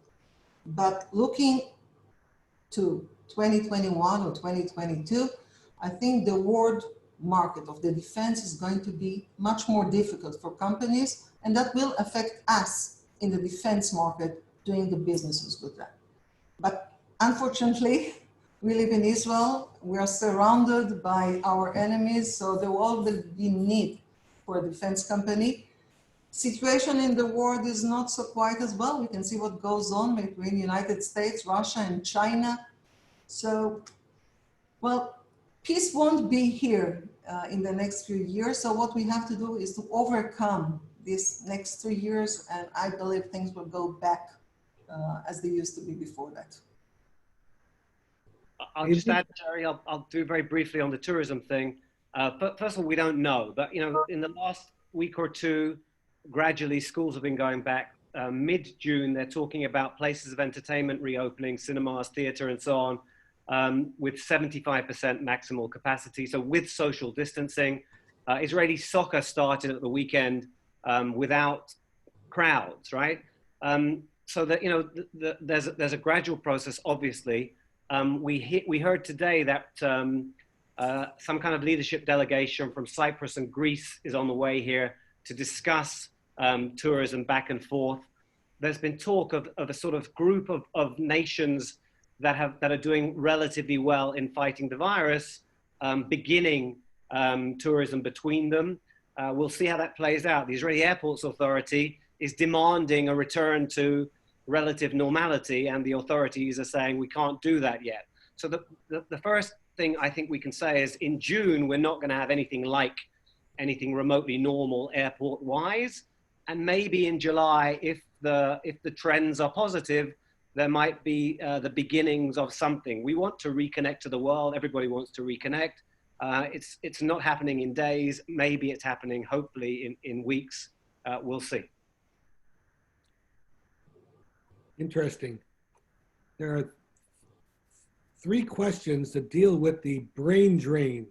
But looking to 2021 or 2022, I think the world market of the defense is going to be much more difficult for companies, and that will affect us in the defense market doing the businesses with that. But unfortunately, we live in Israel. We are surrounded by our enemies, so there will always be need for a defense company. Situation in the world is not so quite as well. We can see what goes on between United States, Russia, and China. So, well, peace won't be here in the next few years. So what we have to do is to overcome these next 3 years, and I believe things will go back as they used to be before that. I'll just add, Terry, I'll do very briefly on the tourism thing. But first of all, we don't know, but in the last week or two, gradually schools have been going back. Mid-June, they're talking about places of entertainment reopening, cinemas, theater, and so on, with 75% maximal capacity. So with social distancing, Israeli soccer started at the weekend without crowds, right? So that there's a gradual process, obviously. We heard today that some kind of leadership delegation from Cyprus and Greece is on the way here to discuss tourism back and forth. There's been talk of a sort of group of nations that are doing relatively well in fighting the virus, beginning tourism between them. We'll see how that plays out. The Israeli Airports Authority is demanding a return to relative normality, and the authorities are saying we can't do that yet. So the first thing I think we can say is in June, we're not going to have anything like anything remotely normal airport-wise. And maybe in July, if the trends are positive, there might be the beginnings of something. We want to reconnect to the world. Everybody wants to reconnect. It's not happening in days. Maybe it's happening, hopefully, in weeks. We'll see. Interesting. There are 3 questions that deal with the brain drain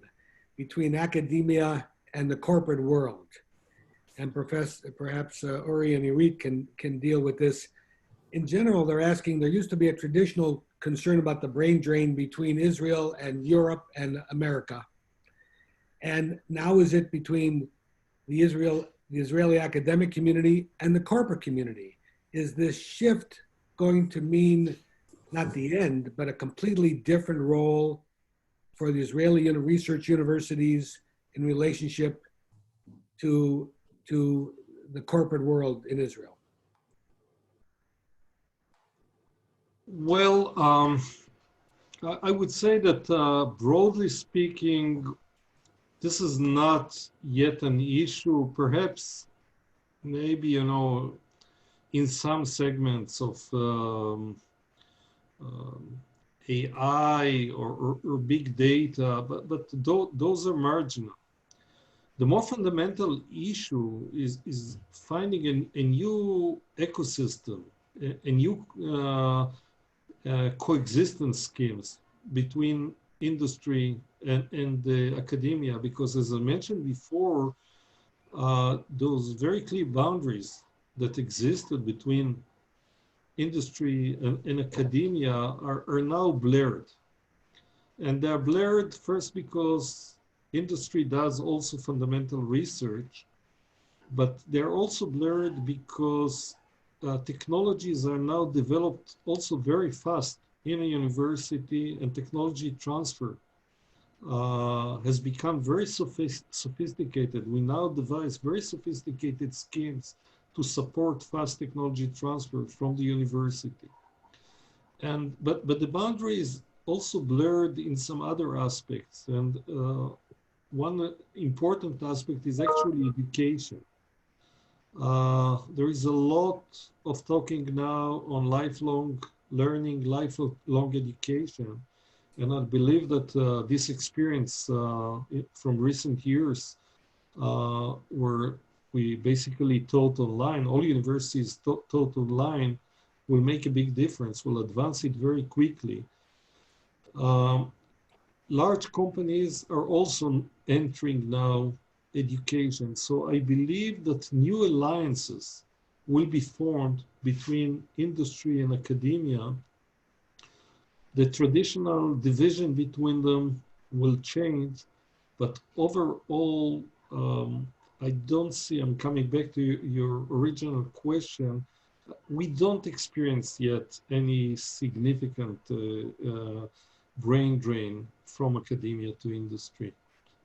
between academia and the corporate world. And perhaps Uri and Irit can deal with this. In general, they're asking, there used to be a traditional concern about the brain drain between Israel and Europe and America. And now is it between the Israeli academic community and the corporate community? Is this shift going to mean not the end, but a completely different role for the Israeli research universities in relationship to the corporate world in Israel? Well, I would say that broadly speaking, this is not yet an issue. Perhaps, maybe, in some segments of AI or big data, but those are marginal. The more fundamental issue is finding a new ecosystem, a new coexistence schemes between industry and the academia, because as I mentioned before, those very clear boundaries that existed between industry and academia are now blurred. And they're blurred first because industry does also fundamental research, but they're also blurred because technologies are now developed also very fast in a university, and technology transfer has become very sophisticated. We now devise very sophisticated schemes to support fast technology transfer from the university. But the boundary is also blurred in some other aspects. And one important aspect is actually education. There is a lot of talking now on lifelong learning, lifelong education. And I believe that this experience from recent years where we basically taught online, all universities taught online, will make a big difference, will advance it very quickly. Large companies are also entering now education. So I believe that new alliances will be formed between industry and academia. The traditional division between them will change, but overall, I don't see, I'm coming back to your original question, we don't experience yet any significant brain drain from academia to industry.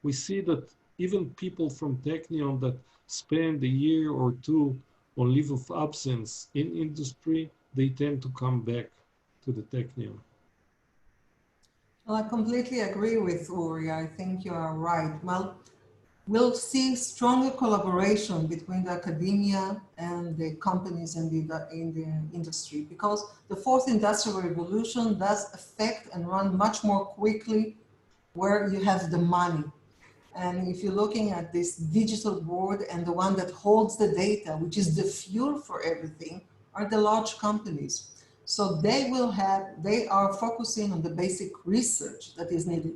We see that even people from Technion that spend a year or two on leave of absence in industry, they tend to come back to the Technion. Well, I completely agree with Uri. I think you are right. Well, we'll see stronger collaboration between the academia and the companies in the industry, because the fourth industrial revolution does affect and run much more quickly where you have the money. And if you're looking at this digital board, and the one that holds the data, which is the fuel for everything, are the large companies. So they are focusing on the basic research that is needed.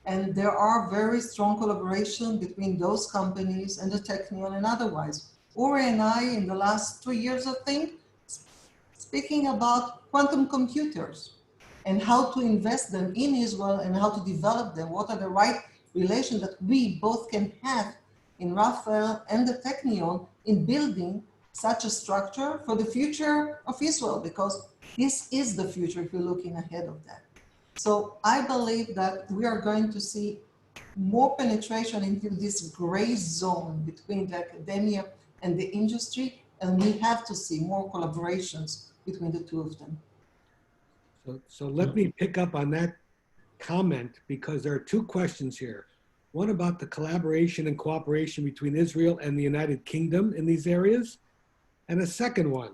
And there are very strong collaboration between those companies and the Technion and otherwise. Uri and I, in the last 2 years, I think, speaking about quantum computers and how to invest them in Israel and how to develop them, what are the right relations that we both can have in Raphael and the Technion in building such a structure for the future of Israel, because this is the future if you're looking ahead of that. So I believe that we are going to see more penetration into this gray zone between the academia and the industry, and we have to see more collaborations between the two of them. So let me pick up on that comment, because there are two questions here. One about the collaboration and cooperation between Israel and the United Kingdom in these areas, and a second one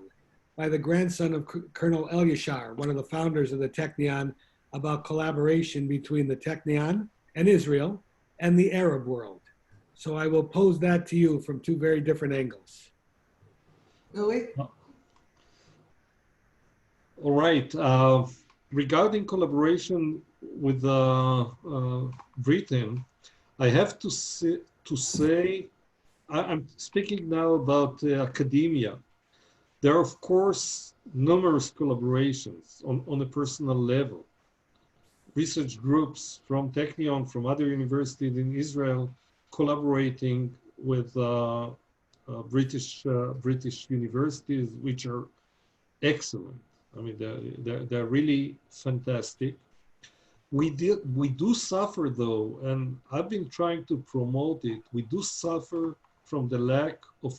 by the grandson of Colonel Elyashar, one of the founders of the Technion, about collaboration between the Technion and Israel and the Arab world. So I will pose that to you from two very different angles. Uri? All right. Regarding collaboration with Britain, I have to say, I'm speaking now about academia. There are, of course, numerous collaborations on a personal level. Research groups from Technion, from other universities in Israel, collaborating with British universities, which are excellent. I mean, they're really fantastic. We do suffer though, and I've been trying to promote it. We do suffer from the lack of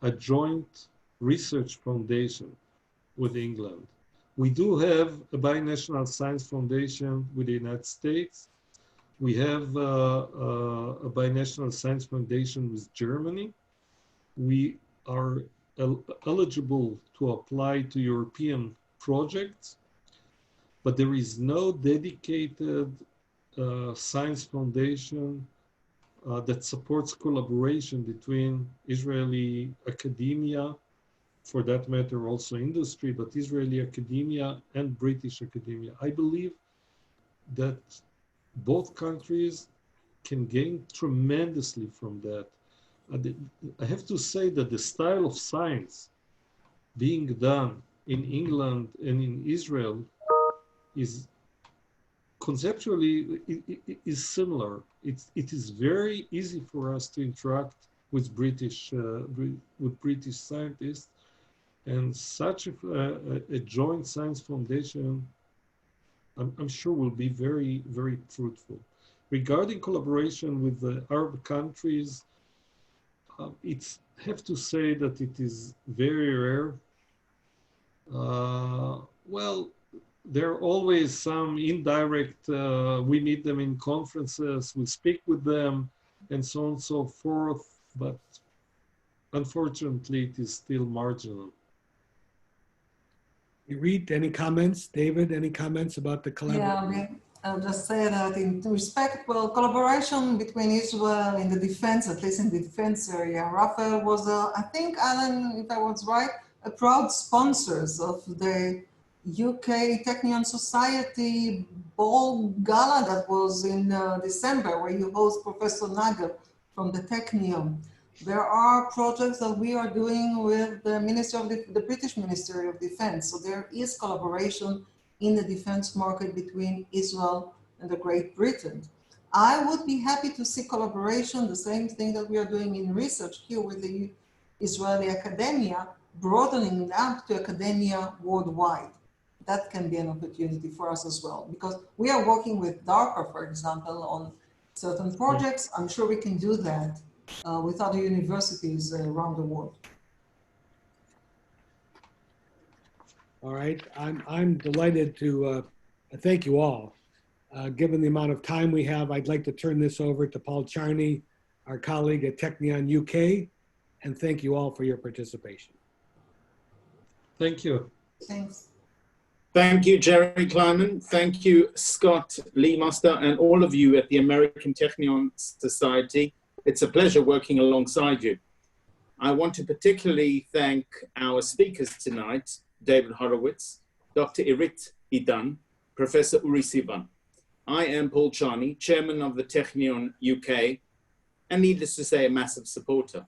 a joint research foundation with England. We do have a binational science foundation with the United States. We have a binational science foundation with Germany. We are eligible to apply to European projects, but there is no dedicated science foundation that supports collaboration between Israeli academia, for that matter also industry, but Israeli academia and British academia. I believe that both countries can gain tremendously from that. I have to say that the style of science being done in England and in Israel is conceptually is similar. It is very easy for us to interact with British scientists, and such a joint science foundation, I'm sure, will be very, very fruitful. Regarding collaboration with the Arab countries, it's have to say that it is very rare. Well, there are always some indirect, we meet them in conferences, we speak with them, and so on and so forth, but unfortunately, it is still marginal. Irit, any comments? David, any comments about the collaboration? Yeah, I'll just say that in respect, well, collaboration between Israel in the defense, at least in the defense area, Raphael was, I think, Alan, if I was right, a proud sponsors of the UK Technion Society ball gala that was in December, where you host Professor Nagel from the Technion. There are projects that we are doing with the Ministry of the British Ministry of Defense. So there is collaboration in the defense market between Israel and the Great Britain. I would be happy to see collaboration, the same thing that we are doing in research here with the Israeli academia, broadening up to academia worldwide. That can be an opportunity for us as well, because we are working with DARPA, for example, on certain projects. I'm sure we can do that with other universities around the world. All right, I'm delighted to thank you all. Given the amount of time we have, I'd like to turn this over to Paul Charney, our colleague at Technion UK, and thank you all for your participation. Thank you. Thanks. Thank you, Jerry Kleiman. Thank you, Scott, Leemaster, and all of you at the American Technion Society. It's a pleasure working alongside you. I want to particularly thank our speakers tonight, David Horowitz, Dr. Irit Idan, Professor Uri Sivan. I am Paul Charney, Chairman of the Technion UK, and needless to say, a massive supporter.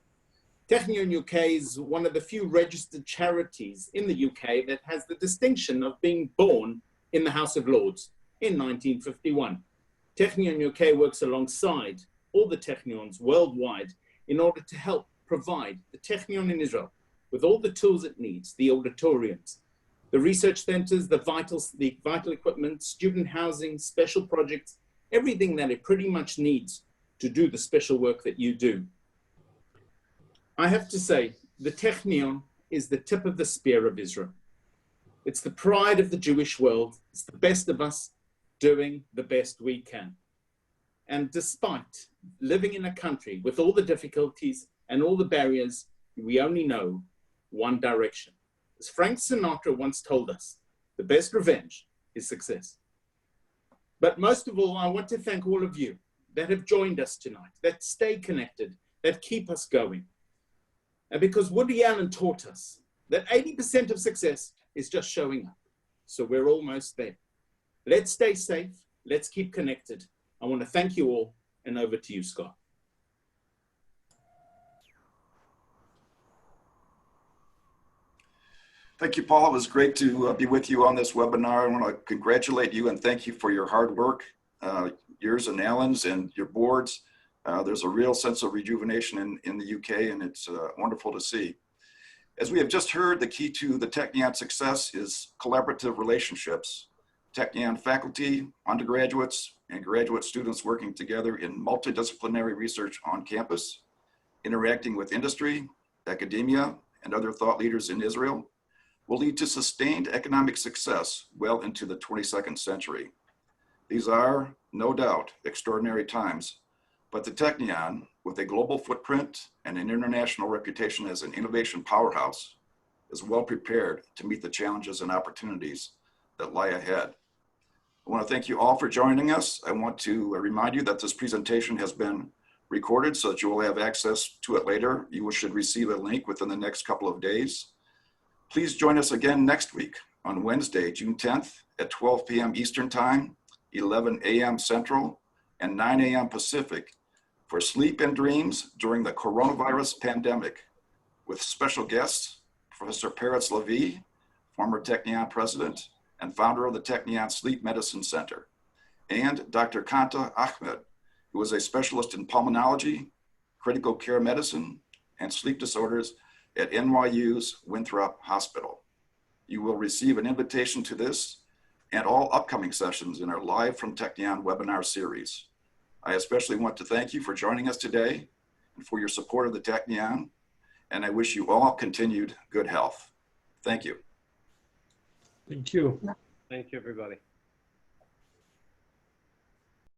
Technion UK is one of the few registered charities in the UK that has the distinction of being born in the House of Lords in 1951. Technion UK works alongside all the Technions worldwide in order to help provide the Technion in Israel with all the tools it needs, the auditoriums, the research centers, the vital equipment, student housing, special projects, everything that it pretty much needs to do the special work that you do. I have to say, the Technion is the tip of the spear of Israel. It's the pride of the Jewish world. It's the best of us doing the best we can. And despite living in a country with all the difficulties and all the barriers, we only know one direction. As Frank Sinatra once told us, the best revenge is success. But most of all, I want to thank all of you that have joined us tonight, that stay connected, that keep us going. And because Woody Allen taught us that 80% of success is just showing up. So we're almost there. Let's stay safe. Let's keep connected. I want to thank you all, and over to you, Scott. Thank you, Paul. It was great to be with you on this webinar. I want to congratulate you and thank you for your hard work, yours and Alan's and your boards. There's a real sense of rejuvenation in the UK, and it's wonderful to see. As we have just heard, the key to the Technion success is collaborative relationships. Technion faculty, undergraduates, and graduate students working together in multidisciplinary research on campus, interacting with industry, academia, and other thought leaders in Israel, will lead to sustained economic success well into the 22nd century. These are, no doubt, extraordinary times, but the Technion, with a global footprint and an international reputation as an innovation powerhouse, is well prepared to meet the challenges and opportunities that lie ahead. I want to thank you all for joining us. I want to remind you that this presentation has been recorded so that you will have access to it later. You should receive a link within the next couple of days. Please join us again next week on Wednesday, June 10th at 12 p.m. Eastern Time, 11 a.m. Central, and 9 a.m. Pacific for Sleep and Dreams during the coronavirus pandemic with special guests, Professor Peretz Levi, former Technion president and founder of the Technion Sleep Medicine Center, and Dr. Kanta Ahmed, who is a specialist in pulmonology, critical care medicine, and sleep disorders at NYU's Winthrop Hospital. You will receive an invitation to this and all upcoming sessions in our Live from Technion webinar series. I especially want to thank you for joining us today and for your support of the Technion, and I wish you all continued good health. Thank you. Thank you. Thank you, everybody.